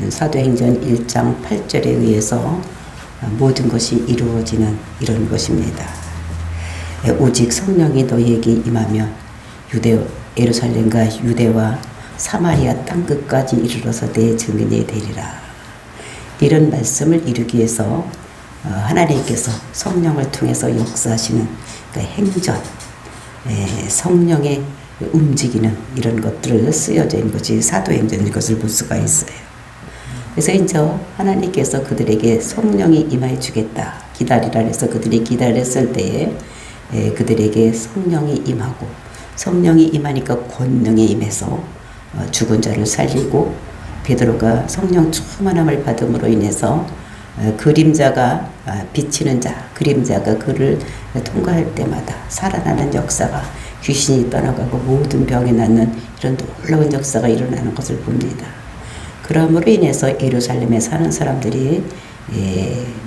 사도행전 1장 8절에 의해서 모든 것이 이루어지는 이런 것입니다. 오직 성령이 너희에게 임하면 예루살렘과 유대와 사마리아 땅끝까지 이르러서 내 증인이 되리라. 이런 말씀을 이루기 위해서 하나님께서 성령을 통해서 역사하시는 행전, 성령의 움직이는 이런 것들을 쓰여져 있는 것이 사도행전인 것을 볼 수가 있어요. 그래서 이제 하나님께서 그들에게 성령이 임하여 주겠다 기다리라 해서 그들이 기다렸을 때에 그들에게 성령이 임하고, 성령이 임하니까 권능에 임해서 죽은 자를 살리고, 베드로가 성령 충만함을 받음으로 인해서 그림자가 비치는 자, 그림자가 그를 통과할 때마다 살아나는 역사가, 귀신이 떠나가고 모든 병이 낫는 이런 놀라운 역사가 일어나는 것을 봅니다. 그러므로 인해서 예루살렘에 사는 사람들이,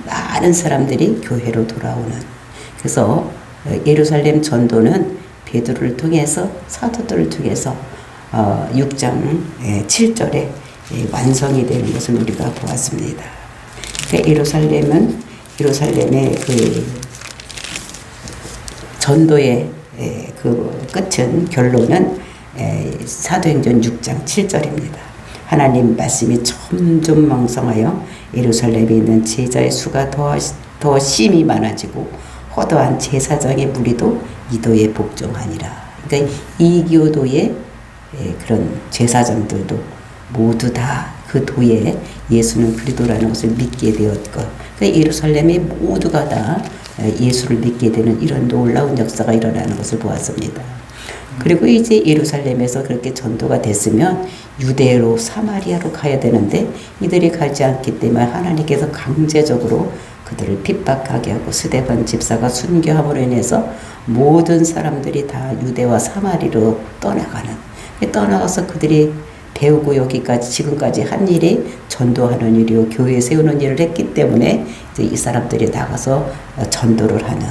많은 사람들이 교회로 돌아오는, 그래서 예루살렘 전도는 베드로를 통해서, 사도들을 통해서 6장 7절에 완성이 되는 것을 우리가 보았습니다. 그러니까 예루살렘의 그 전도의 그 끝은, 결론은 사도행전 6장 7절입니다. 하나님 말씀이 점점 왕성하여 예루살렘에 있는 제자의 수가 더 심히 많아지고 허다한 제사장의 무리도 이도에 복종하니라. 그러니까 이교도의 그런 제사장들도 모두 다 그 도에 예수는 그리스도라는 것을 믿게 되었고, 그러니까 예루살렘의 모두가 다 예수를 믿게 되는 이런 놀라운 역사가 일어나는 것을 보았습니다. 그리고 이제 예루살렘에서 그렇게 전도가 됐으면 유대로 사마리아로 가야 되는데 이들이 가지 않기 때문에 하나님께서 강제적으로 그들을 핍박하게 하고, 스데반 집사가 순교함으로 인해서 모든 사람들이 다 유대와 사마리로 떠나가서 그들이 배우고 여기까지 지금까지 한 일이 전도하는 일이요 교회 세우는 일을 했기 때문에 이제 이 사람들이 나가서 전도를 하는,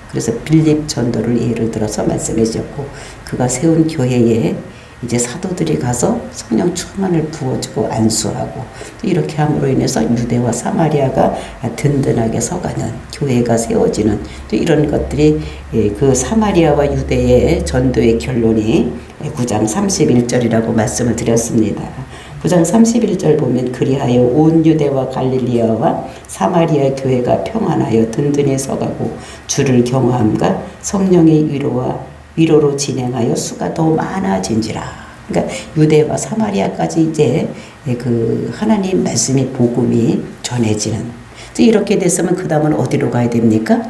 그래서 빌립 전도를 예를 들어서 말씀해 주셨고, 그가 세운 교회에 이제 사도들이 가서 성령 충만을 부어주고 안수하고, 이렇게 함으로 인해서 유대와 사마리아가 든든하게 서가는, 교회가 세워지는, 또 이런 것들이 그 사마리아와 유대의 전도의 결론이 9장 31절이라고 말씀을 드렸습니다. 9장 31절 보면, 그리하여 온 유대와 갈릴리아와 사마리아 교회가 평안하여 든든히 서가고 주를 경외함과 성령의 위로로 진행하여 수가 더 많아진지라. 그러니까 유대와 사마리아까지 이제 그 하나님 말씀이, 복음이 전해지는, 이렇게 됐으면 그 다음은 어디로 가야 됩니까?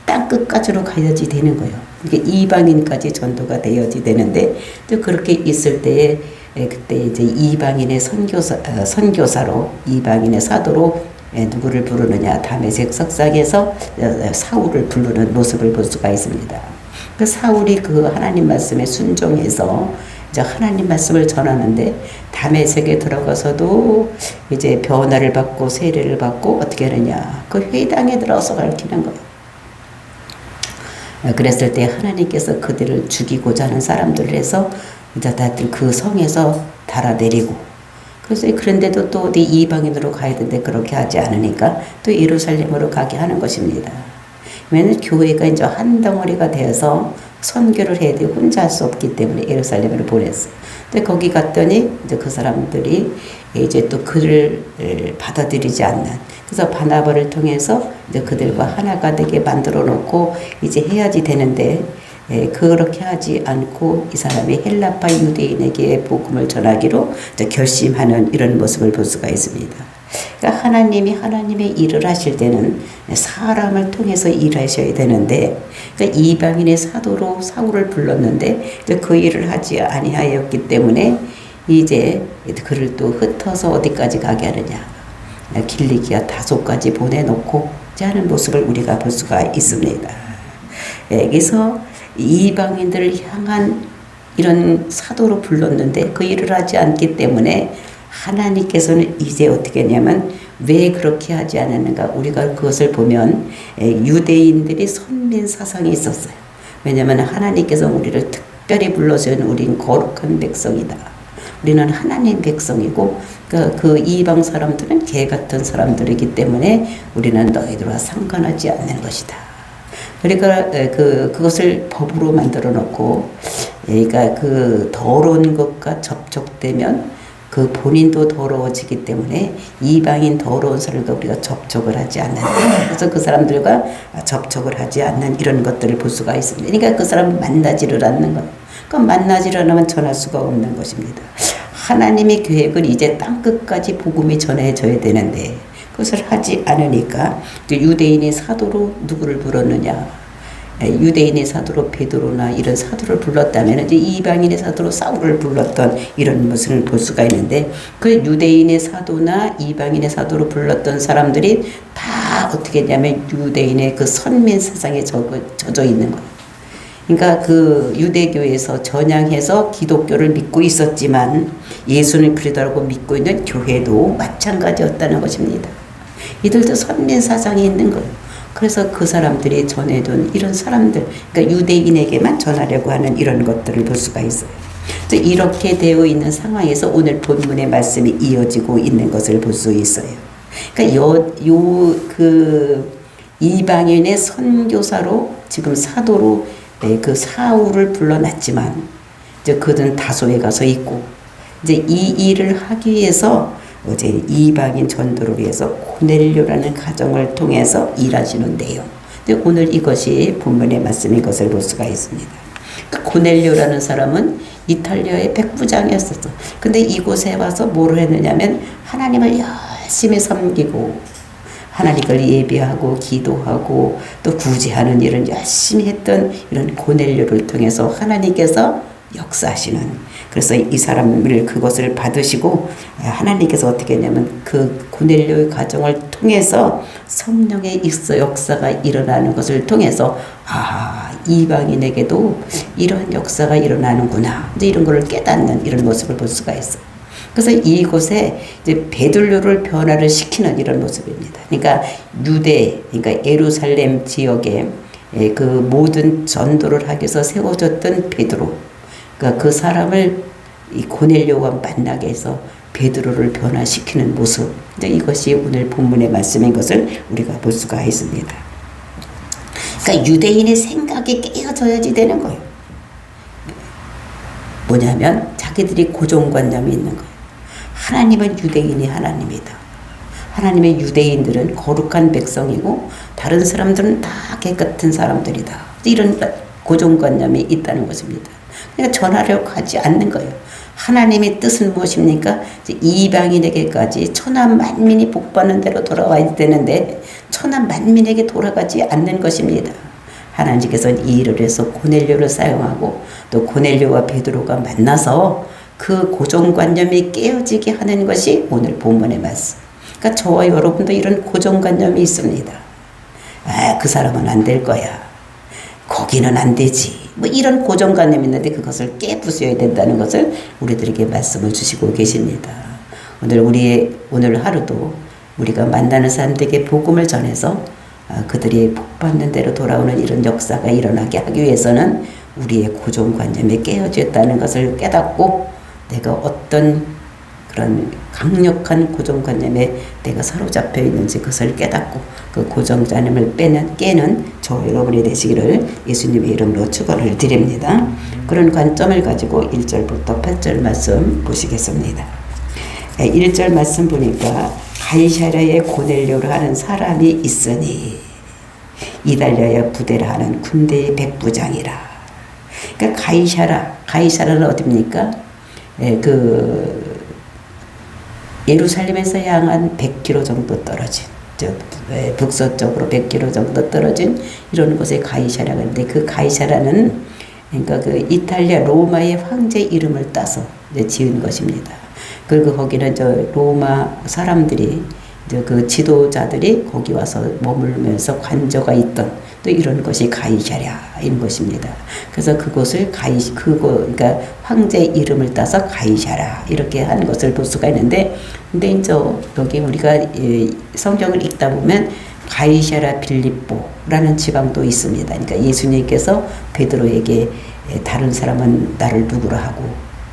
땅 끝까지로 가야지 되는 거예요. 그러니까 이방인까지 전도가 되어지 되는데, 또 그렇게 있을 때에 그때 이제 이방인의 선교사로, 이방인의 사도로 누구를 부르느냐, 다메섹 석상에서 사울을 부르는 모습을 볼 수가 있습니다. 그 사울이 그 하나님 말씀에 순종해서 이제 하나님 말씀을 전하는데, 다메섹에 들어가서도 이제 변화를 받고 세례를 받고 어떻게 하느냐, 그 회당에 들어서 가르치는 거예요. 그랬을 때 하나님께서 그들을 죽이고자 하는 사람들을 해서 이제 다들 그 성에서 달아내리고, 그래서 그런데도 또 어디 이방인으로 가야 되는데 그렇게 하지 않으니까 또 예루살렘으로 가게 하는 것입니다. 왜냐면 교회가 이제 한 덩어리가 되어서 선교를 해야 돼, 혼자 할 수 없기 때문에 예루살렘으로 보냈어요. 근데 거기 갔더니 이제 그 사람들이 이제 또 그를 받아들이지 않는, 그래서 바나바를 통해서 이제 그들과 하나가 되게 만들어 놓고 이제 해야지 되는데, 그렇게 하지 않고 이 사람이 헬라파 유대인에게 복음을 전하기로 이제 결심하는 이런 모습을 볼 수가 있습니다. 그러니까 하나님의 일을 하실 때는 사람을 통해서 일하셔야 되는데, 그러니까 이방인의 사도로 사울을 불렀는데 그 일을 하지 아니하였기 때문에 이제 그를 또 흩어서 어디까지 가게 하느냐, 길리기아 다소까지 보내놓고 하는 모습을 우리가 볼 수가 있습니다. 그래서 이방인들을 향한 이런 사도로 불렀는데 그 일을 하지 않기 때문에 하나님께서는 이제 어떻게 했냐면, 왜 그렇게 하지 않았는가, 우리가 그것을 보면 유대인들이 선민 사상이 있었어요. 왜냐하면 하나님께서 우리를 특별히 불러주신 우린 거룩한 백성이다, 우리는 하나님 백성이고 그 이방 사람들은 개 같은 사람들이기 때문에 우리는 너희들과 상관하지 않는 것이다. 그러니까 그것을 법으로 만들어 놓고, 그러니까 그 더러운 것과 접촉되면 그 본인도 더러워지기 때문에 이방인 더러운 사람과 우리가 접촉을 하지 않는다. 그래서 그 사람들과 접촉을 하지 않는 이런 것들을 볼 수가 있습니다. 그러니까 그 사람 만나지를 않는 것. 그럼 만나지를 않으면 전할 수가 없는 것입니다. 하나님의 계획은 이제 땅끝까지 복음이 전해져야 되는데 그것을 하지 않으니까 유대인의 사도로 누구를 불렀느냐? 유대인의 사도로 베드로나 이런 사도를 불렀다면 이제 이방인의 사도로 사울을 불렀던 이런 모습을 볼 수가 있는데, 그 유대인의 사도나 이방인의 사도로 불렀던 사람들이 다 어떻게 했냐면 유대인의 그 선민 사상에 젖어 있는 거예요. 그러니까 그 유대교에서 전향해서 기독교를 믿고 있었지만 예수는 그리스도라고 믿고 있는 교회도 마찬가지였다는 것입니다. 이들도 선민 사상이 있는 거예요. 그래서 그 사람들이 전해둔 이런 사람들, 그러니까 유대인에게만 전하려고 하는 이런 것들을 볼 수가 있어요. 이렇게 되어 있는 상황에서 오늘 본문의 말씀이 이어지고 있는 것을 볼 수 있어요. 그러니까 그 이방인의 선교사로 지금 사도로 그 사울을 불러놨지만 이제 그들은 다소에 가서 있고, 이제 이 일을 하기 위해서 어제 이방인 전도를 위해서 고넬료라는 가정을 통해서 일하시는 내용. 근데 오늘 이것이 본문의 말씀인 것을 볼 수가 있습니다. 그 고넬료라는 사람은 이탈리아의 백부장이었었어. 근데 이곳에 와서 뭘 했느냐면 하나님을 열심히 섬기고 하나님을 예배하고 기도하고 또 구제하는 일을 열심히 했던 이런 고넬료를 통해서 하나님께서 역사하시는, 그래서 이 사람을 그것을 받으시고 하나님께서 어떻게 했냐면 그 고넬료의 가정을 통해서 성령의 역사가 일어나는 것을 통해서 이방인에게도 이런 역사가 일어나는구나, 이제 이런 걸 깨닫는 이런 모습을 볼 수가 있어요. 그래서 이곳에 이제 베들로를 변화를 시키는 이런 모습입니다. 그러니까 그러니까 예루살렘 지역에 그 모든 전도를 하기 위해서 세워졌던 베드로, 그러니까 그 사람을 이 고넬료와 만나게 해서 베드로를 변화시키는 모습, 이것이 오늘 본문의 말씀인 것을 우리가 볼 수가 있습니다. 그러니까 유대인의 생각이 깨어져야지 되는 거예요. 뭐냐면 자기들이 고정관념이 있는 거예요. 하나님은 유대인이 하나님이다. 하나님의 유대인들은 거룩한 백성이고 다른 사람들은 다 개같은 사람들이다. 이런 고정관념이 있다는 것입니다. 그러니까 전하려고 하지 않는 거예요. 하나님의 뜻은 무엇입니까? 이방인에게까지 천하 만민이 복받는 대로 돌아와야 되는데 천하 만민에게 돌아가지 않는 것입니다. 하나님께서는 이 일을 해서 고넬료를 사용하고 또 고넬료와 베드로가 만나서 그 고정관념이 깨어지게 하는 것이 오늘 본문의 말씀. 그러니까 저와 여러분도 이런 고정관념이 있습니다. 그 사람은 안 될 거야. 거기는 안 되지. 뭐 이런 고정관념이 있는데 그것을 깨부숴야 된다는 것을 우리들에게 말씀을 주시고 계십니다. 오늘 하루도 우리가 만나는 사람들에게 복음을 전해서 그들이 복받는 대로 돌아오는 이런 역사가 일어나게 하기 위해서는 우리의 고정관념이 깨어졌다는 것을 깨닫고 내가 어떤 그런 강력한 고정관념에 내가 사로잡혀 있는지 그것을 깨닫고 그 고정관념을 깨는 저 여러분이 되시기를 예수님의 이름으로 축원을 드립니다. 그런 관점을 가지고 1절부터 8절 말씀 보시겠습니다. 1절 말씀 보니까 가이사랴에 고넬료를 하는 사람이 있으니 이달랴에 부대를 하는 군대의 백부장이라. 그러니까 가이사랴는 어디입니까? 예루살렘에서 약 한 100km 정도 떨어진, 북서쪽으로 100km 정도 떨어진 이런 곳에 가이사랴가 있는데, 그 가이사랴는 그러니까 그 이탈리아 로마의 황제 이름을 따서 이제 지은 것입니다. 그리고 거기는 로마 사람들이 그 지도자들이 거기 와서 머물면서 관저가 있던 또 이런 것이 가이사랴인 것입니다. 그래서 그곳을 그러니까 황제 이름을 따서 가이사랴 이렇게 한 것을 볼 수가 있는데, 근데 이제 여기 우리가 성경을 읽다 보면 가이사랴 빌립보라는 지방도 있습니다. 그러니까 예수님께서 베드로에게 다른 사람은 나를 누구라 하고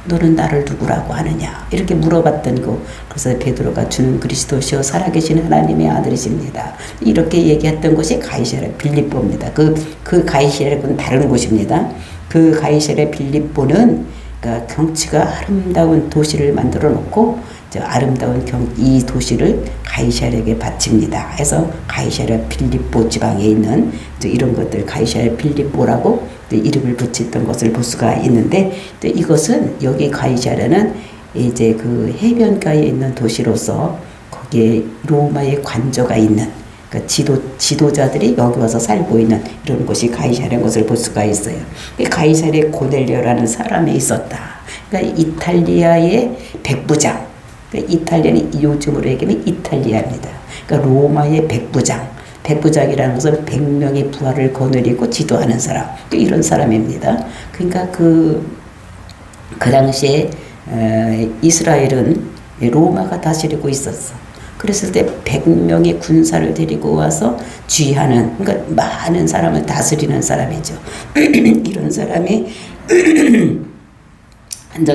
너는 나를 누구라고 하느냐 이렇게 물어봤던 거. 그래서 베드로가 주는 그리스도시요 살아계신 하나님의 아들이십니다 이렇게 얘기했던 곳이 가이사랴 빌립보입니다. 그 가이사랴는 다른 곳입니다. 그 가이사랴 빌립보는 그러니까 경치가 아름다운 도시를 만들어 놓고 아름다운 이 도시를 가이사랴에게 바칩니다. 해서 가이사랴 빌립보 지방에 있는 이런 것들 가이사랴 빌립보라고 이름을 붙였던 것을 볼 수가 있는데, 이것은 여기 가이사랴는 이제 그 해변가에 있는 도시로서 거기에 로마의 관저가 있는 그러니까 지도자들이 여기 와서 살고 있는 이런 곳이 가이사랴인 것을 볼 수가 있어요. 가이사랴에 고넬료라는 사람이 있었다. 그러니까 이탈리아의 백부장. 그러니까 이탈리아는 요즘으로 얘기하면 이탈리아입니다. 그러니까 로마의 백부장. 백부장이라는 것은 100명의 부하를 거느리고 지도하는 사람. 이런 사람입니다. 그러니까 그 당시에 이스라엘은 로마가 다스리고 있었어. 그랬을 때 100명의 군사를 데리고 와서 쥐하는, 그러니까 많은 사람을 다스리는 사람이죠. 이런 사람이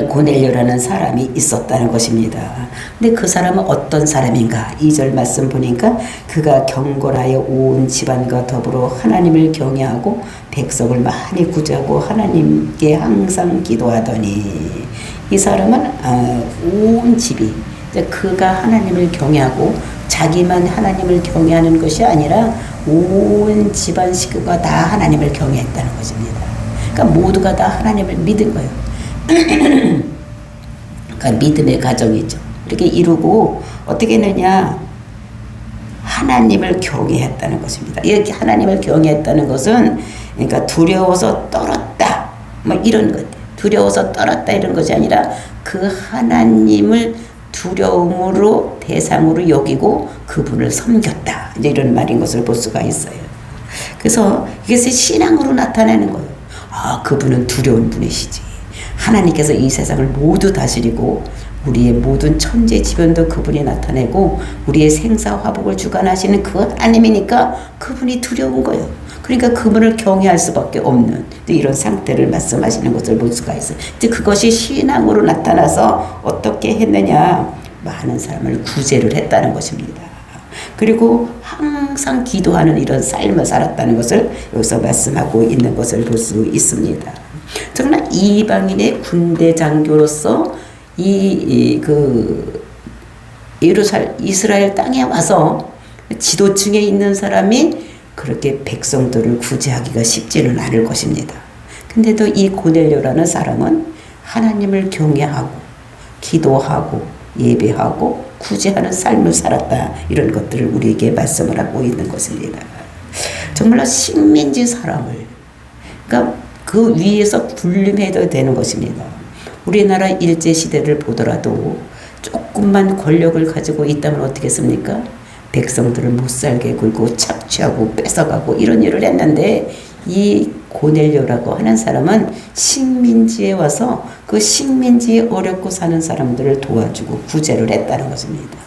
고넬료라는 사람이 있었다는 것입니다. 근데 그 사람은 어떤 사람인가? 2절 말씀 보니까 그가 경건하여 온 집안과 더불어 하나님을 경외하고 백성을 많이 구제하고 하나님께 항상 기도하더니, 이 사람은 온 집이 그가 하나님을 경외하고 자기만 하나님을 경외하는 것이 아니라 온 집안 식구가 다 하나님을 경외했다는 것입니다. 그러니까 모두가 다 하나님을 믿은 거예요. 그러니까 믿음의 가정이죠. 이렇게 이루고 어떻게 했느냐? 하나님을 경외했다는 것입니다. 이렇게 하나님을 경외했다는 것은 그러니까 두려워서 떨었다 뭐 이런 것, 두려워서 떨었다 이런 것이 아니라 그 하나님을 두려움으로 대상으로 여기고 그분을 섬겼다 이제 이런 말인 것을 볼 수가 있어요. 그래서 이것이 신앙으로 나타내는 거예요. 아, 그분은 두려운 분이시지. 하나님께서 이 세상을 모두 다스리고 우리의 모든 천재지변도 그분이 나타내고 우리의 생사화복을 주관하시는 그 하나님이니까 그분이 두려운 거예요. 그러니까 그분을 경외할 수밖에 없는 이런 상태를 말씀하시는 것을 볼 수가 있어요. 이제 그것이 신앙으로 나타나서 어떻게 했느냐? 많은 사람을 구제를 했다는 것입니다. 그리고 항상 기도하는 이런 삶을 살았다는 것을 여기서 말씀하고 있는 것을 볼 수 있습니다. 정말 이방인의 군대 장교로서 이스라엘 땅에 와서 지도층에 있는 사람이 그렇게 백성들을 구제하기가 쉽지는 않을 것입니다. 근데도 이 고넬료라는 사람은 하나님을 경외하고 기도하고 예배하고 구제하는 삶을 살았다. 이런 것들을 우리에게 말씀을 하고 있는 것입니다. 정말로 식민지 사람을 그러니까 그 위에서 군림해도 되는 것입니다. 우리나라 일제시대를 보더라도 조금만 권력을 가지고 있다면 어떻게 했습니까? 백성들을 못살게 굴고 착취하고 뺏어가고 이런 일을 했는데, 이 고넬료라고 하는 사람은 식민지에 와서 그 식민지에 어렵고 사는 사람들을 도와주고 구제를 했다는 것입니다.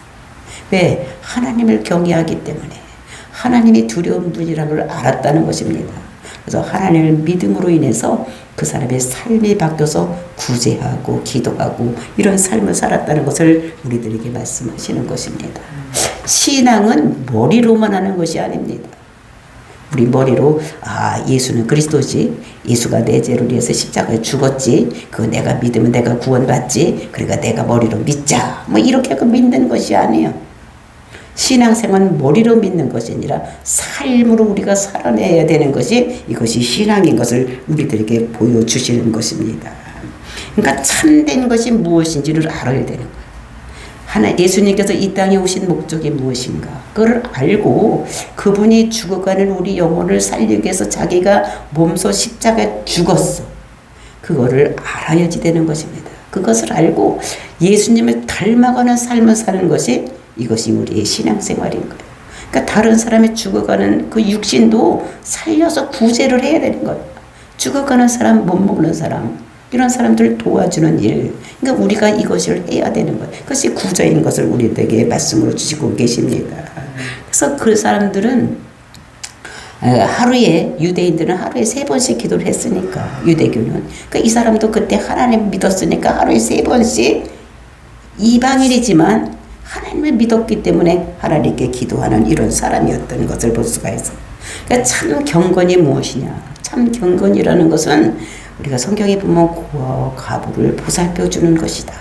왜? 하나님을 경외하기 때문에, 하나님이 두려운 분이라는 걸 알았다는 것입니다. 그래서 하나님을 믿음으로 인해서 그 사람의 삶이 바뀌어서 구제하고 기도하고 이런 삶을 살았다는 것을 우리들에게 말씀하시는 것입니다. 신앙은 머리로만 하는 것이 아닙니다. 우리 머리로 예수는 그리스도지, 예수가 내 죄를 위해서 십자가에 죽었지, 그거 내가 믿으면 내가 구원받지, 그러니까 내가 머리로 믿자 뭐 이렇게 믿는 것이 아니에요. 신앙생활은 머리로 믿는 것이 아니라 삶으로 우리가 살아내야 되는 것이, 이것이 신앙인 것을 우리들에게 보여주시는 것입니다. 그러니까 참된 것이 무엇인지를 알아야 되는 거예요. 예수님께서 이 땅에 오신 목적이 무엇인가, 그걸 알고 그분이 죽어가는 우리 영혼을 살리기 위해서 자기가 몸소 십자가에 죽었어. 그거를 알아야지 되는 것입니다. 그것을 알고 예수님을 닮아가는 삶을 사는 것이, 이것이 우리의 신앙생활인 거예요. 그러니까 다른 사람이 죽어가는 그 육신도 살려서 구제를 해야 되는 거예요. 죽어가는 사람, 못 먹는 사람, 이런 사람들을 도와주는 일, 그러니까 우리가 이것을 해야 되는 거예요. 그것이 구제인 것을 우리에게 말씀으로 주시고 계십니다. 그래서 그 사람들은 하루에 유대인들은 하루에 3번씩 기도를 했으니까 유대교는 그러니까 이 사람도 그때 하나님 믿었으니까 하루에 3번씩 이방인이지만 하나님을 믿었기 때문에 하나님께 기도하는 이런 사람이었던 것을 볼 수가 있어. 그러니까 참 경건이 무엇이냐? 참 경건이라는 것은 우리가 성경에 보면 고아와 과부를 보살펴주는 것이다.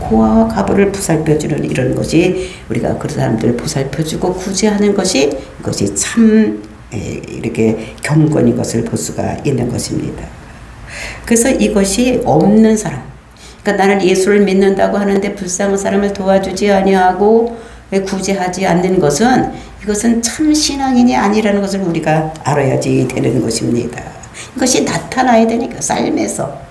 고아와 과부를 보살펴주는 이런 것이 우리가 그 사람들을 보살펴주고 구제하는 것이 이것이 참 이렇게 경건인 것을 볼 수가 있는 것입니다. 그래서 이것이 없는 사람, 그러니까 나는 예수를 믿는다고 하는데 불쌍한 사람을 도와주지 아니하고 구제하지 않는 것은 이것은 참 신앙인이 아니라는 것을 우리가 알아야지 되는 것입니다. 이것이 나타나야 되니까 삶에서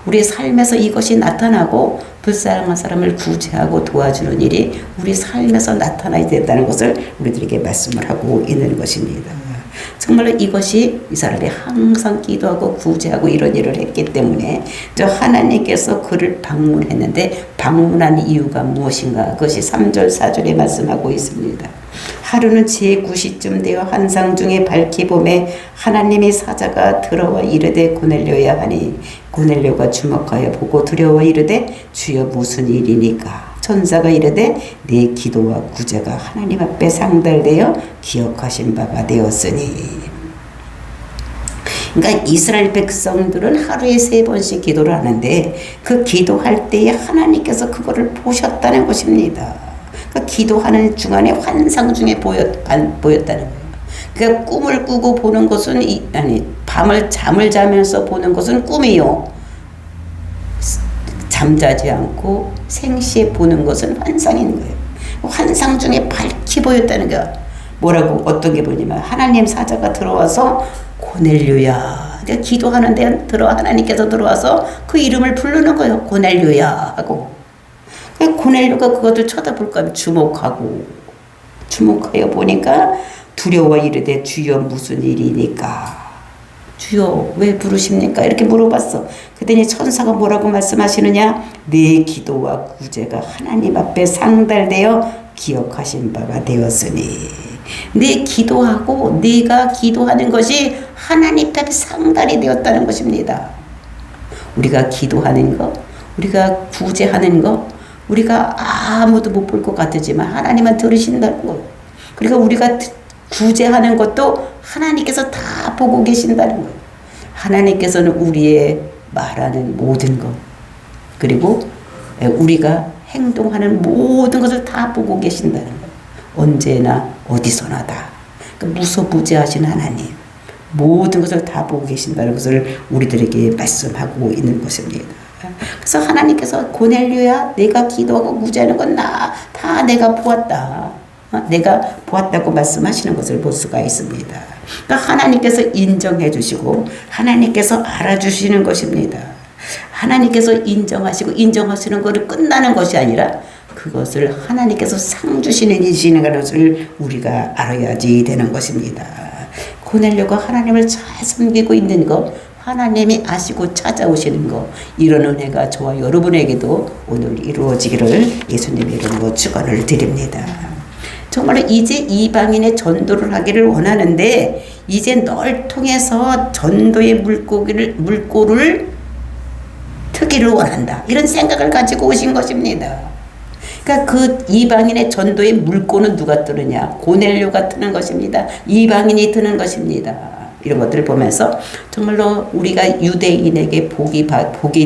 우리의 삶에서 이것이 나타나고 불쌍한 사람을 구제하고 도와주는 일이 우리 삶에서 나타나야 된다는 것을 우리들에게 말씀을 하고 있는 것입니다. 정말로 이것이 이 사람이 항상 기도하고 구제하고 이런 일을 했기 때문에 저 하나님께서 그를 방문했는데 방문한 이유가 무엇인가? 그것이 3절 4절에 말씀하고 있습니다. 하루는 제9시쯤 되어 환상 중에 밝히 봄에 하나님의 사자가 들어와 이르되 고넬료야 하니 고넬료가 주목하여 보고 두려워 이르되 주여 무슨 일이니까? 천사가 이르되 내 기도와 구제가 하나님 앞에 상달되어 기억하신 바가 되었으니. 그러니까 이스라엘 백성들은 하루에 3번씩 기도를 하는데 그 기도할 때에 하나님께서 그거를 보셨다는 것입니다. 그러니까 기도하는 중간에 환상 중에 보였다는 거예요. 그러니까 꿈을 꾸고 보는 것은 밤을 잠을 자면서 보는 것은 꿈이요. 잠자지 않고 생시에 보는 것은 환상인 거예요. 환상 중에 밝히 보였다는 거야. 뭐라고 어떤 게 보냐면 하나님 사자가 들어와서 고넬료야. 내가 기도하는데 하나님께서 들어와서 그 이름을 부르는 거예요. 고넬료야 하고. 고넬료가 그것을 쳐다볼까 주목하여 보니까 두려워 이르되 주여 무슨 일이니까? 주여 왜 부르십니까? 이렇게 물어봤어. 그랬더니 천사가 뭐라고 말씀하시느냐? 내 기도와 구제가 하나님 앞에 상달되어 기억하신 바가 되었으니. 내 기도하고 네가 기도하는 것이 하나님 앞에 상달이 되었다는 것입니다. 우리가 기도하는 것, 우리가 구제하는 것, 우리가 아무도 못 볼 것 같지만 하나님은 들으신다는 것. 그러니까 우리가 구제하는 것도 하나님께서 다 보고 계신다는 거예요. 하나님께서는 우리의 말하는 모든 것 그리고 우리가 행동하는 모든 것을 다 보고 계신다는 거예요. 언제나 어디서나 다. 그러니까 무소부재하신 하나님 모든 것을 다 보고 계신다는 것을 우리들에게 말씀하고 있는 것입니다. 그래서 하나님께서 고넬료야 내가 기도하고 구제하는 건 다 내가 보았다. 내가 보았다고 말씀하시는 것을 볼 수가 있습니다. 그러니까 하나님께서 인정해 주시고 하나님께서 알아주시는 것입니다. 하나님께서 인정하시는 것을 끝나는 것이 아니라 그것을 하나님께서 상 주시는 일이시는 것을 우리가 알아야지 되는 것입니다. 고넬료가 하나님을 잘 섬기고 있는 것, 하나님이 아시고 찾아오시는 것, 이런 은혜가 저와 여러분에게도 오늘 이루어지기를 예수님의 이름으로 축원을 드립니다. 정말로 이제 이방인의 전도를 하기를 원하는데 이제 널 통해서 전도의 물꼬를 트기를 원한다. 이런 생각을 가지고 오신 것입니다. 그러니까 그 이방인의 전도의 물꼬는 누가 뜨느냐? 고넬료가 트는 것입니다. 이방인이 트는 것입니다. 이런 것들을 보면서 정말로 우리가 유대인에게 복이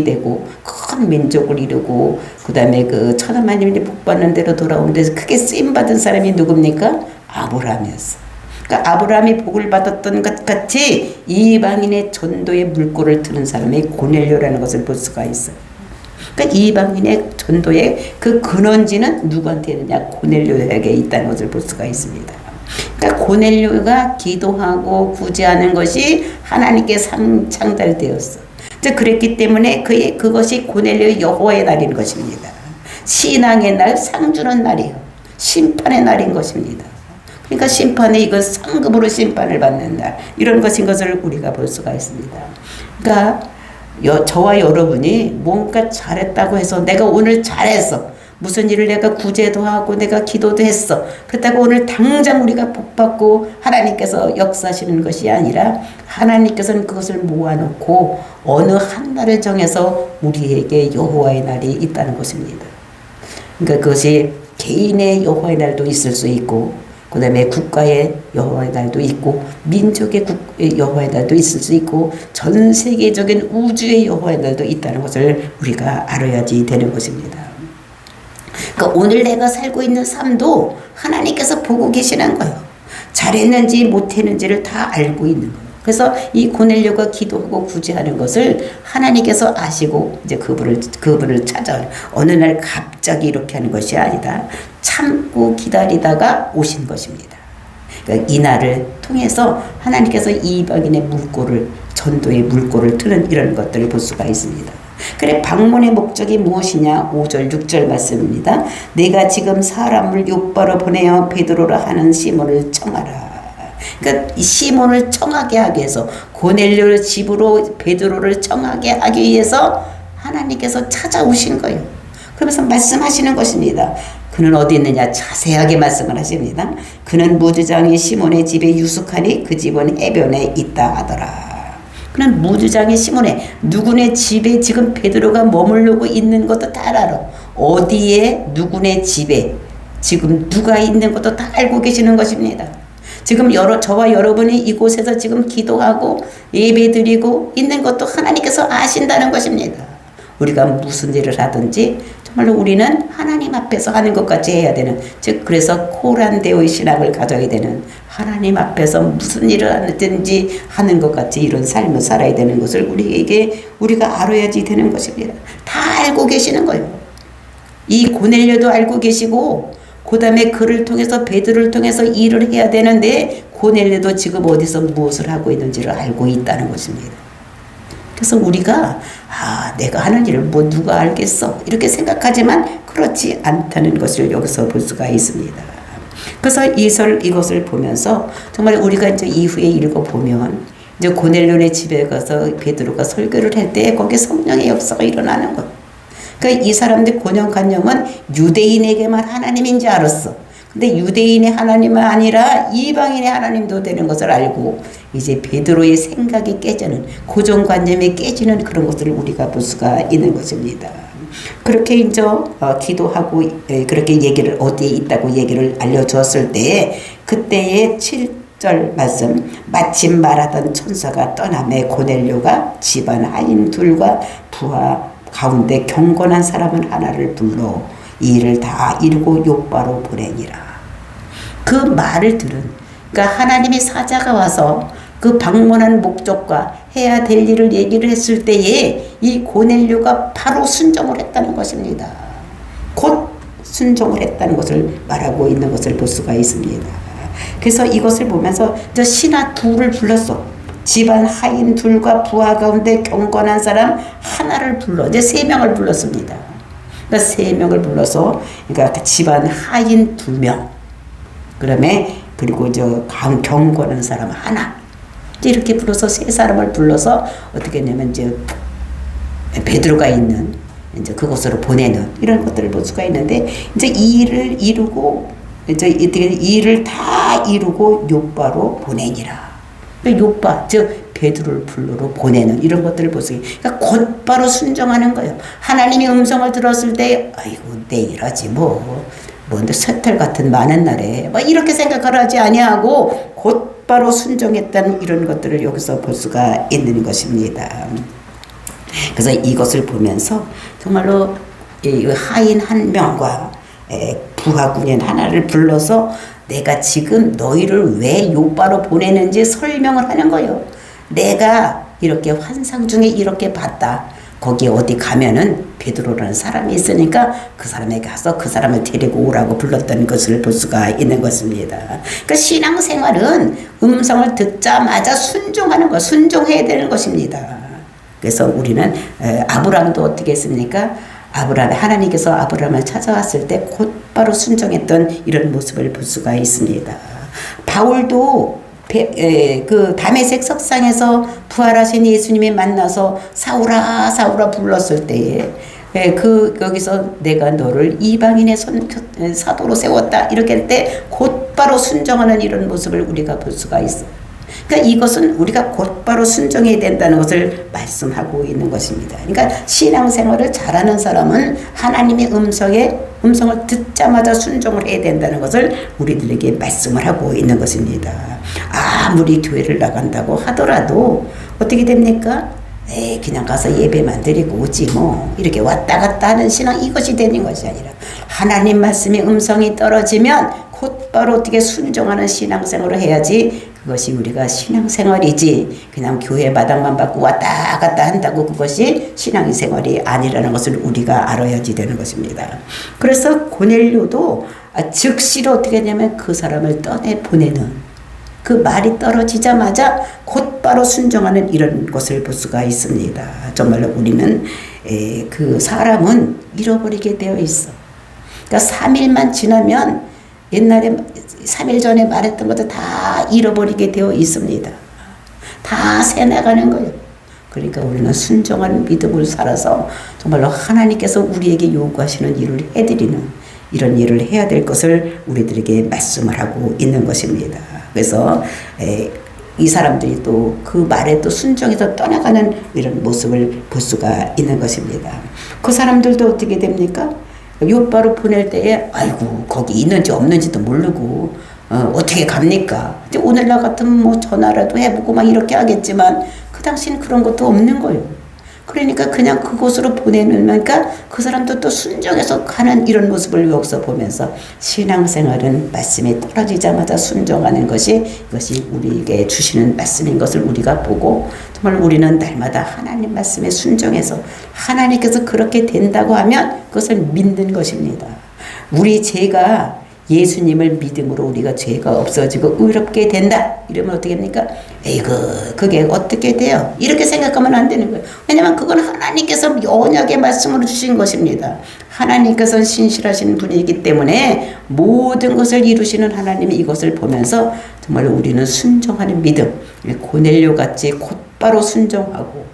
되고 큰 민족을 이루고 그 다음에 그 천하만민이 복받는 대로 돌아온 데서 크게 쓰임받은 사람이 누굽니까? 아브라함이었어. 그러니까 아브라함이 복을 받았던 것 같이 이방인의 전도의 물꼬를 트는 사람이 고넬료라는 것을 볼 수가 있어요. 그러니까 이방인의 전도의 그 근원지는 누구한테 있느냐? 고넬료에게 있다는 것을 볼 수가 있습니다. 그러니까 고넬료가 기도하고 구제하는 것이 하나님께 상달되었어. 그랬기 때문에 그것이 고넬료의 여호와의 날인 것입니다. 신앙의 날, 상 주는 날이요. 심판의 날인 것입니다. 그러니까 심판에 이건 상급으로 심판을 받는 날, 이런 것인 것을 우리가 볼 수가 있습니다. 그러니까 저와 여러분이 뭔가 잘했다고 해서 내가 오늘 잘했어. 무슨 일을 내가 구제도 하고 내가 기도도 했어. 그렇다고 오늘 당장 우리가 복받고 하나님께서 역사하시는 것이 아니라 하나님께서는 그것을 모아놓고 어느 한 날을 정해서 우리에게 여호와의 날이 있다는 것입니다. 그러니까 그것이 개인의 여호와의 날도 있을 수 있고, 그 다음에 국가의 여호와의 날도 있고, 민족의 여호와의 날도 있을 수 있고, 전 세계적인 우주의 여호와의 날도 있다는 것을 우리가 알아야지 되는 것입니다. 그러니까 오늘 내가 살고 있는 삶도 하나님께서 보고 계시는 거예요. 잘했는지 못했는지를 다 알고 있는 거예요. 그래서 이 고넬료가 기도하고 구제하는 것을 하나님께서 아시고 이제 그분을 찾아요. 어느 날 갑자기 이렇게 하는 것이 아니다. 참고 기다리다가 오신 것입니다. 그러니까 이 날을 통해서 하나님께서 이방인의 물꼬를, 전도의 물꼬를 트는 이런 것들을 볼 수가 있습니다. 그래, 방문의 목적이 무엇이냐? 5절 6절 말씀입니다. 내가 지금 사람을 욥바로 보내어 베드로라 하는 시몬을 청하라. 그러니까 이 시몬을 청하게 하기 위해서, 고넬료 집으로 베드로를 청하게 하기 위해서 하나님께서 찾아오신 거예요. 그러면서 말씀하시는 것입니다. 그는 어디 있느냐? 자세하게 말씀을 하십니다. 그는 무주장이 시몬의 집에 유숙하니 그 집은 해변에 있다 하더라. 그는 무주장이 시몬의 누구네 집에 지금 베드로가 머무르고 있는 것도 다 알아. 어디에 누구네 집에 지금 누가 있는 것도 다 알고 계시는 것입니다. 지금 저와 여러분이 이곳에서 지금 기도하고 예배드리고 있는 것도 하나님께서 아신다는 것입니다. 우리가 무슨 일을 하든지 정말로 우리는 하나님 앞에서 하는 것 같이 해야 되는, 즉 그래서 코란데오의 신앙을 가져야 되는, 하나님 앞에서 무슨 일을 하든지 하는 것 같이 이런 삶을 살아야 되는 것을 우리가 알아야지 되는 것입니다. 다 알고 계시는 거예요. 이 고넬료도 알고 계시고, 그 다음에 그를 통해서 베드로를 통해서 일을 해야 되는데 고넬료도 지금 어디서 무엇을 하고 있는지를 알고 있다는 것입니다. 그래서 우리가 내가 하는 일을 뭐 누가 알겠어 이렇게 생각하지만 그렇지 않다는 것을 여기서 볼 수가 있습니다. 그래서 이것을 보면서 정말 우리가 이제 이후에 읽어보면 이제 고넬료네 집에 가서 베드로가 설교를 할 때 거기에 성령의 역사가 일어나는 것. 그러니까 이 사람들 고정관념은 유대인에게만 하나님인지 알았어. 근데 유대인의 하나님은 아니라 이방인의 하나님도 되는 것을 알고 이제 베드로의 생각이 깨지는, 고정관념이 깨지는 그런 것들을 우리가 볼 수가 있는 것입니다. 그렇게 이제 기도하고 그렇게 얘기를 어디에 있다고 얘기를 알려주었을 때 그때의 7절 말씀, 마침 말하던 천사가 떠남에 고넬료가 집안 하인 둘과 부하 가운데 경건한 사람은 하나를 불러 이 일을 다 이루고 욥바로 보내니라. 그 말을 들은, 그러니까 하나님의 사자가 와서 그 방문한 목적과 해야 될 일을 얘기를 했을 때에 이 고넬료가 바로 순종을 했다는 것입니다. 곧 순종을 했다는 것을 말하고 있는 것을 볼 수가 있습니다. 그래서 이것을 보면서 저 신하 둘을 불렀어. 집안 하인 둘과 부하 가운데 경건한 사람 하나를 불러, 이제 3명을 불렀습니다. 그러니까 3명을 불러서, 그러니까 집안 하인 2명, 그리고 경건한 사람 하나, 이렇게 불러서 3사람을 불러서 어떻게 했냐면 이제 베드로가 있는 이제 그곳으로 보내는 이런 것들을 볼 수가 있는데, 이제 이 일을 이루고 이제 이 일을 다 이루고 욥바로 보내니라. 욥바, 즉 베드로를 불러로 보내는 이런 것들을 보세요. 그러니까 곧바로 순종하는 거예요. 하나님의 음성을 들었을 때 아이고 내일 하지 뭔데 쇠털 같은 많은 날에 이렇게 생각을 하지 아니하고 곧바로 순종했다는 이런 것들을 여기서 볼 수가 있는 것입니다. 그래서 이것을 보면서 정말로 하인 한 명과 부하 군인 하나를 불러서 내가 지금 너희를 왜 욥바로 보내는지 설명을 하는 거예요. 내가 이렇게 환상 중에 이렇게 봤다. 거기 어디 가면은 베드로라는 사람이 있으니까 그 사람에게 가서 그 사람을 데리고 오라고 불렀던 것을 볼 수가 있는 것입니다. 그러니까 신앙생활은 음성을 듣자마자 순종하는 것, 순종해야 되는 것입니다. 그래서 우리는 아브라함도 어떻게 했습니까? 하나님께서 아브라함을 찾아왔을 때 곧바로 순종했던 이런 모습을 볼 수가 있습니다. 바울도 그 다메섹 석상에서 부활하신 예수님이 만나서 사울아 사울아 불렀을 때에 여기서 내가 너를 이방인의 사도로 세웠다. 이렇게 할 때 곧바로 순종하는 이런 모습을 우리가 볼 수가 있어요. 그러니까 이것은 우리가 곧바로 순종해야 된다는 것을 말씀하고 있는 것입니다. 그러니까 신앙생활을 잘하는 사람은 하나님의 음성을 듣자마자 순종을 해야 된다는 것을 우리들에게 말씀을 하고 있는 것입니다. 아무리 교회를 나간다고 하더라도 어떻게 됩니까? 그냥 가서 예배만 드리고 오지 뭐 이렇게 왔다 갔다 하는 신앙, 이것이 되는 것이 아니라 하나님 말씀의 음성이 떨어지면 곧바로 어떻게 순종하는 신앙생활을 해야지 그것이 우리가 신앙생활이지, 그냥 교회 마당만 받고 왔다 갔다 한다고 그것이 신앙생활이 아니라는 것을 우리가 알아야지 되는 것입니다. 그래서 고넬료도 즉시로 어떻게 하냐면 그 사람을 떠내보내는, 그 말이 떨어지자마자 곧바로 순종하는 이런 것을 볼 수가 있습니다. 정말로 우리는 그 사람은 잃어버리게 되어 있어. 그러니까 3일만 지나면 옛날에 3일 전에 말했던 것도 다 잃어버리게 되어 있습니다. 다 새나가는 거예요. 그러니까 우리는 순종하는 믿음을 살아서 정말로 하나님께서 우리에게 요구하시는 일을 해드리는 이런 일을 해야 될 것을 우리들에게 말씀을 하고 있는 것입니다. 그래서 이 사람들이 또 그 말에 또 순종해서 떠나가는 이런 모습을 볼 수가 있는 것입니다. 그 사람들도 어떻게 됩니까? 요바로 보낼 때에 아이고 거기 있는지 없는지도 모르고 어떻게 갑니까? 오늘날 같으면 뭐 전화라도 해보고 막 이렇게 하겠지만 그 당시는 그런 것도 없는 거예요. 그러니까 그냥 그곳으로 보내놓으니까 그 사람도 또 순종해서 가는 이런 모습을 여기서 보면서 신앙생활은 말씀에 떨어지자마자 순종하는 것이 이것이 우리에게 주시는 말씀인 것을 우리가 보고 정말 우리는 날마다 하나님 말씀에 순종해서 하나님께서 그렇게 된다고 하면 그것을 믿는 것입니다. 우리 죄가 예수님을 믿음으로 우리가 죄가 없어지고 의롭게 된다. 이러면 어떻게 합니까? 에이구, 그게 어떻게 돼요? 이렇게 생각하면 안 되는 거예요. 왜냐하면 그건 하나님께서 언약의 말씀으로 주신 것입니다. 하나님께서는 신실하신 분이기 때문에 모든 것을 이루시는 하나님이 이것을 보면서 정말 우리는 순종하는 믿음, 고넬료 같이 곧바로 순종하고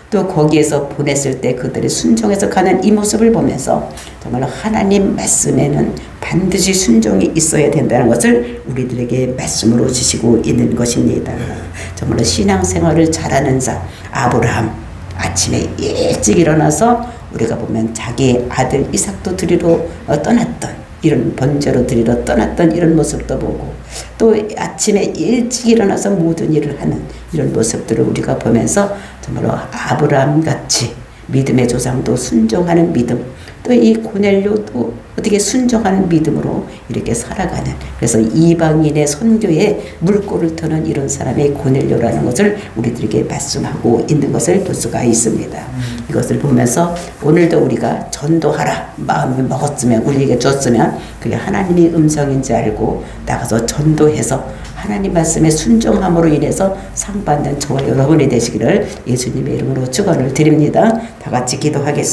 또 거기에서 보냈을 때 그들이 순종해서 가는 이 모습을 보면서 정말로 하나님 말씀에는 반드시 순종이 있어야 된다는 것을 우리들에게 말씀으로 주시고 있는 것입니다. 정말로 신앙생활을 잘하는 자 아브라함, 아침에 일찍 일어나서 우리가 보면 자기 아들 이삭도 드리러 떠났던 이런 번제로 드리러 떠났던 이런 모습도 보고 또 아침에 일찍 일어나서 모든 일을 하는 이런 모습들을 우리가 보면서 정말로 아브라함 같이 믿음의 조상도 순종하는 믿음, 또 이 고넬료도 어떻게 순종하는 믿음으로 이렇게 살아가는, 그래서 이방인의 선교에 물꼬를 트는 이런 사람의 고넬료라는 것을 우리들에게 말씀하고 있는 것을 볼 수가 있습니다. 이것을 보면서 오늘도 우리가 전도하라 마음을 먹었으면, 우리에게 줬으면 그게 하나님의 음성인지 알고 나가서 전도해서 하나님 말씀에 순종함으로 인해서 상 받는 저와 여러분이 되시기를 예수님의 이름으로 축원을 드립니다. 다 같이 기도하겠습니다.